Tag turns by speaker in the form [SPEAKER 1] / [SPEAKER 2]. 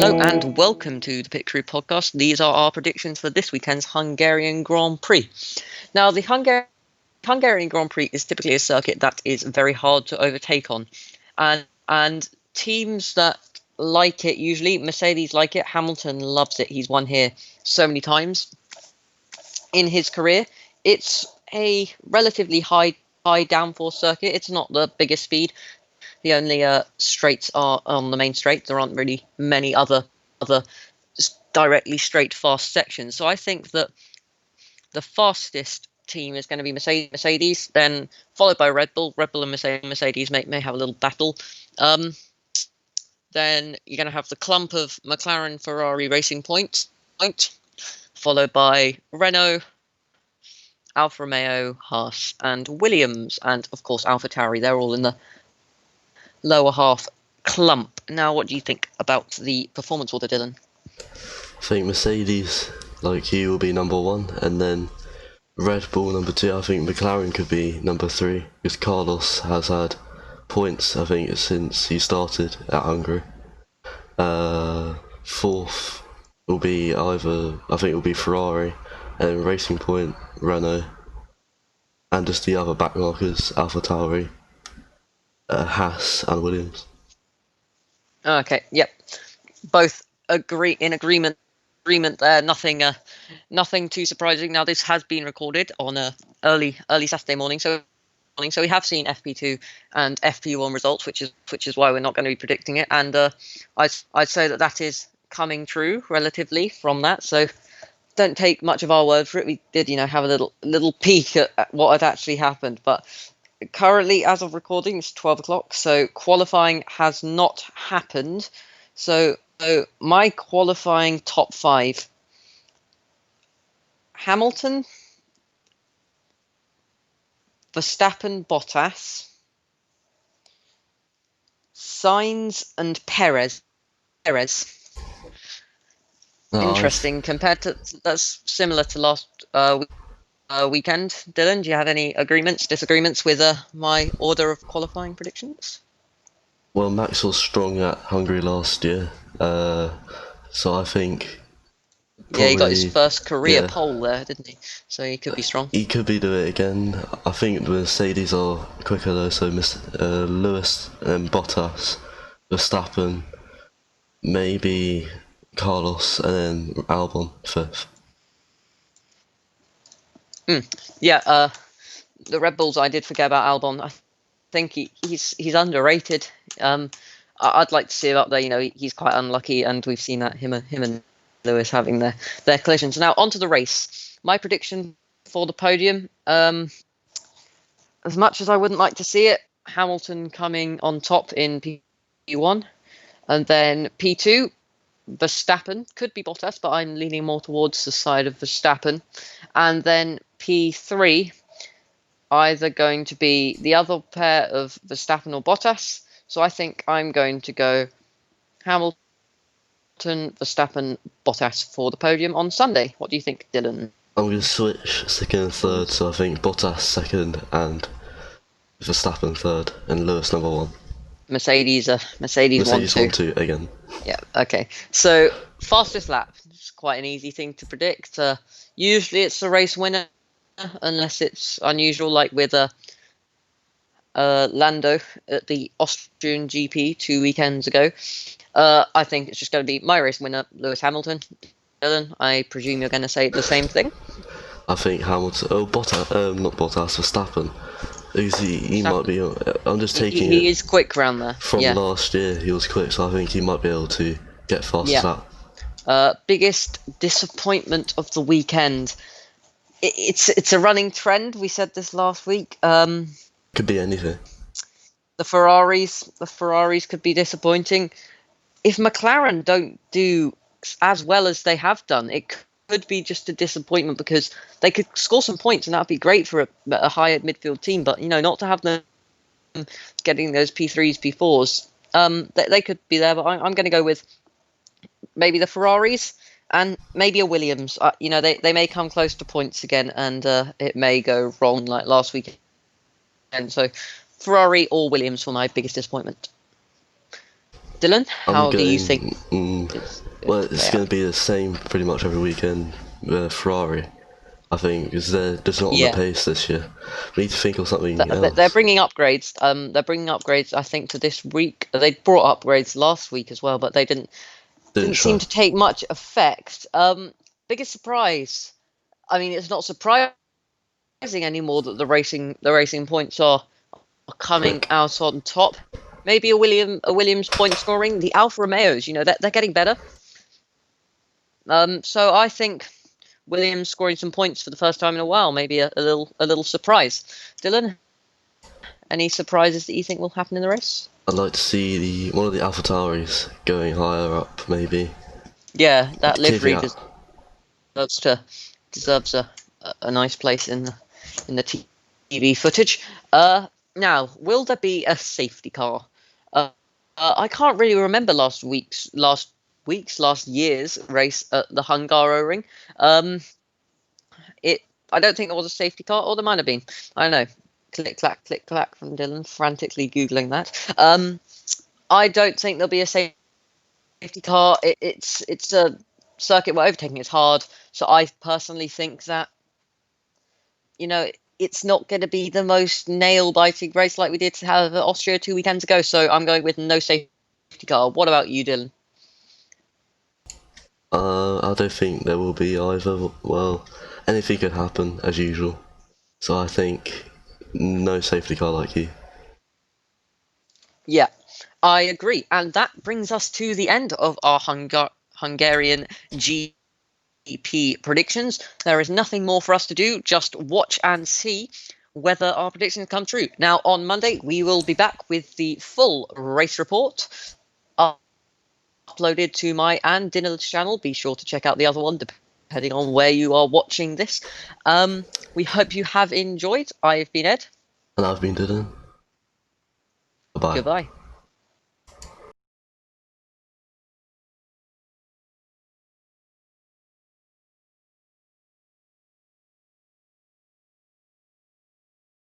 [SPEAKER 1] Hello and welcome to the Pit Crew podcast. These are our predictions for this weekend's Hungarian Grand Prix. Now, the Hungarian Grand Prix is typically a circuit that is very hard to overtake on. And teams that like it, usually Mercedes like it, Hamilton loves it. He's won here so many times in his career. It's a relatively high downforce circuit. It's not the biggest speed. The only straights are on the main straight. There aren't really many other directly straight fast sections. So I think that the fastest team is going to be Mercedes, then followed by Red Bull. Red Bull and Mercedes may have a little battle. Then you're going to have the clump of McLaren, Ferrari, Racing Point, followed by Renault, Alfa Romeo, Haas, and Williams, and of course AlphaTauri. They're all in the lower half clump. Now, what do you think about the performance order, Dylan?
[SPEAKER 2] I think Mercedes, like you, will be number one, and then Red Bull number two. I think McLaren could be number three, because Carlos has had points, I think, since he started at Hungary. Fourth will be I think it will be Ferrari, and Racing Point, Renault, and just the other backmarkers, AlphaTauri, Haas and Williams.
[SPEAKER 1] Okay, yep. Both in agreement there. Nothing too surprising. Now, this has been recorded on a early Saturday morning, so we have seen FP2 and FP1 results, which is why we're not going to be predicting it. And I'd say that is coming true relatively from that. So don't take much of our word for it. We did, have a little peek at what had actually happened, but currently, as of recording, it's 12 o'clock, so qualifying has not happened. So my qualifying top five: Hamilton, Verstappen, Bottas, Sainz, and Perez. Interesting. Compared to, that's similar to last weekend. Dylan, do you have any disagreements with my order of qualifying predictions?
[SPEAKER 2] Well, Max was strong at Hungary last year, so I think probably,
[SPEAKER 1] he got his first career pole there, didn't he? So he could be strong.
[SPEAKER 2] He could do it again. I think the Mercedes are quicker though, so Lewis and Bottas, Verstappen, maybe Carlos, and then Albon fifth.
[SPEAKER 1] Yeah, the Red Bulls, I did forget about Albon. I think he's underrated. I'd like to see him up there. He's quite unlucky, and we've seen that him and Lewis having their collisions. Now, onto the race. My prediction for the podium, as much as I wouldn't like to see it, Hamilton coming on top in P1, and then P2, Verstappen, could be Bottas, but I'm leaning more towards the side of Verstappen. And then P3, either going to be the other pair of Verstappen or Bottas. So I think I'm going to go Hamilton, Verstappen, Bottas for the podium on Sunday. What do you think, Dylan?
[SPEAKER 2] I'm going to switch second and third, so I think Bottas second and Verstappen third, and Lewis number one.
[SPEAKER 1] Mercedes 1-2
[SPEAKER 2] again.
[SPEAKER 1] Yeah, okay. So, fastest lap. It's quite an easy thing to predict. Usually it's the race winner, unless it's unusual, like with Lando at the Austrian GP 2 weekends ago. I think it's just going to be my race winner, Lewis Hamilton. Dylan, I presume you're going to say the same thing?
[SPEAKER 2] I think Hamilton... Bottas, not Bottas, Verstappen. He might be... I'm just taking
[SPEAKER 1] He is quick round there.
[SPEAKER 2] From last year, he was quick, so I think he might be able to get fast as that.
[SPEAKER 1] Biggest disappointment of the weekend. It's a running trend. We said this last week.
[SPEAKER 2] Could be anything.
[SPEAKER 1] The Ferraris could be disappointing. If McLaren don't do as well as they have done, it could be just a disappointment, because they could score some points and that'd be great for a higher midfield team. But not to have them getting those P3s, P4s, they could be there. But I'm going to go with maybe the Ferraris and maybe a Williams. They may come close to points again, and it may go wrong like last week. And so Ferrari or Williams for my biggest disappointment. Dylan, how do you think?
[SPEAKER 2] Well, it's going to be the same pretty much every weekend. Ferrari, I think, because they're just not on the pace this year. We need to think of something else.
[SPEAKER 1] They're bringing upgrades. They're bringing upgrades, I think, to this week. They brought upgrades last week as well, but they didn't seem to take much effect. Biggest surprise. I mean, it's not surprising anymore that the racing points are coming out on top. Maybe a Williams point scoring. The Alfa Romeos, they're getting better. So I think Williams scoring some points for the first time in a while. Maybe a little surprise. Dylan, any surprises that you think will happen in the race?
[SPEAKER 2] I'd like to see one of the AlphaTauris going higher up, maybe.
[SPEAKER 1] Yeah, that livery deserves a nice place in the TV footage. Now, will there be a safety car? I can't really remember last year's race at the Hungaroring. I don't think there was a safety car, or there might have been. I don't know. Click clack from Dylan, frantically googling that. I don't think there'll be a safety car. It's a circuit where overtaking is hard, so I personally think that it's not going to be the most nail-biting race like we did to have at Austria 2 weekends ago. So I'm going with no safety car. What about you, Dylan?
[SPEAKER 2] I don't think there will be either. Well, anything could happen as usual. So I think no safety car like you.
[SPEAKER 1] Yeah, I agree. And that brings us to the end of our Hungarian GP predictions. There is nothing more for us to do, just watch and see whether our predictions come true. Now, on Monday, we will be back with the full race report uploaded to my and Dylan's channel. Be sure to check out the other one, depending on where you are watching this. We hope you have enjoyed. I've been Ed.
[SPEAKER 2] And I've been Dylan. Bye-bye.
[SPEAKER 1] Goodbye.